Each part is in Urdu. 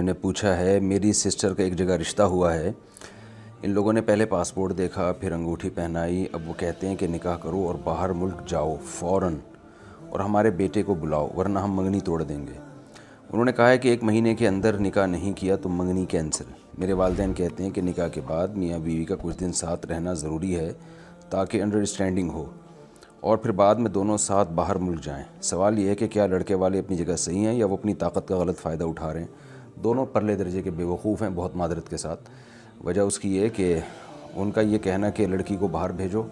نے پوچھا ہے، میری سسٹر کا ایک جگہ رشتہ ہوا ہے، ان لوگوں نے پہلے پاسپورٹ دیکھا، پھر انگوٹھی پہنائی، اب وہ کہتے ہیں کہ نکاح کرو اور باہر ملک جاؤ فوراً اور ہمارے بیٹے کو بلاؤ ورنہ ہم منگنی توڑ دیں گے۔ انہوں نے کہا ہے کہ 1 مہینے کے اندر نکاح نہیں کیا تو منگنی کینسل۔ میرے والدین کہتے ہیں کہ نکاح کے بعد میاں بیوی کا کچھ دن ساتھ رہنا ضروری ہے تاکہ انڈرسٹینڈنگ ہو اور پھر بعد میں دونوں ساتھ باہر ملک جائیں۔ سوال یہ ہے کہ کیا لڑکے والے اپنی جگہ صحیح ہیں یا وہ اپنی طاقت کا غلط فائدہ اٹھا رہے ہیں؟ دونوں پرلے درجے کے بیوقوف ہیں، بہت معذرت کے ساتھ۔ وجہ اس کی یہ کہ ان کا یہ کہنا کہ لڑکی کو باہر بھیجو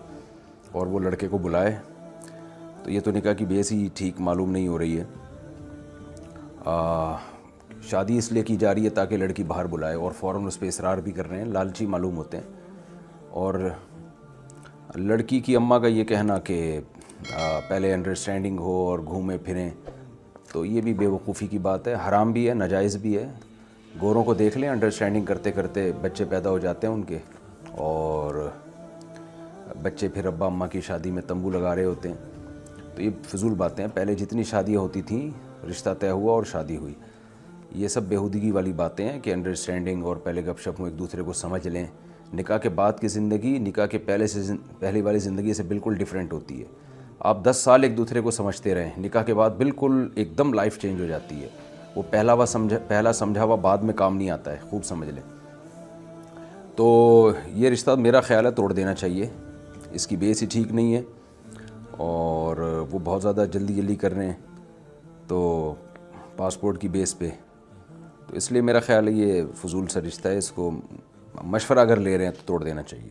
اور وہ لڑکے کو بلائے، تو یہ تو نکاح کی بیس ہی ٹھیک معلوم نہیں ہو رہی ہے۔ شادی اس لیے کی جا رہی ہے تاکہ لڑکی باہر بلائے اور فوراً اس پہ اصرار بھی کر رہے ہیں، لالچی معلوم ہوتے ہیں۔ اور لڑکی کی اماں کا یہ کہنا کہ پہلے انڈرسٹینڈنگ ہو اور گھومیں پھریں، تو یہ بھی بیوقوفی کی بات ہے، حرام بھی ہے، ناجائز بھی ہے۔ گوروں کو دیکھ لیں، انڈرسٹینڈنگ کرتے کرتے بچے پیدا ہو جاتے ہیں ان کے، اور بچے پھر ابا اماں کی شادی میں تمبو لگا رہے ہوتے ہیں، تو یہ فضول باتیں ہیں۔ پہلے جتنی شادیاں ہوتی تھیں، رشتہ طے ہوا اور شادی ہوئی، یہ سب بیہودگی والی باتیں ہیں کہ انڈرسٹینڈنگ اور پہلے گپ شپ ہوں، ایک دوسرے کو سمجھ لیں۔ نکاح کے بعد کی زندگی نکاح کے پہلے والی زندگی سے بالکل ڈیفرنٹ ہوتی ہے۔ آپ 10 سال ایک دوسرے کو سمجھتے رہیں، نکاح کے بعد بالکل ایک دم لائف چینج ہو جاتی ہے۔ وہ پہلا سمجھا ہوا بعد میں کام نہیں آتا ہے، خوب سمجھ لیں۔ تو یہ رشتہ میرا خیال ہے توڑ دینا چاہیے، اس کی بیس ہی ٹھیک نہیں ہے اور وہ بہت زیادہ جلدی کر رہے ہیں تو پاسپورٹ کی بیس پہ، تو اس لیے میرا خیال ہے یہ فضول سا رشتہ ہے، اس کو مشورہ اگر لے رہے ہیں تو توڑ دینا چاہیے۔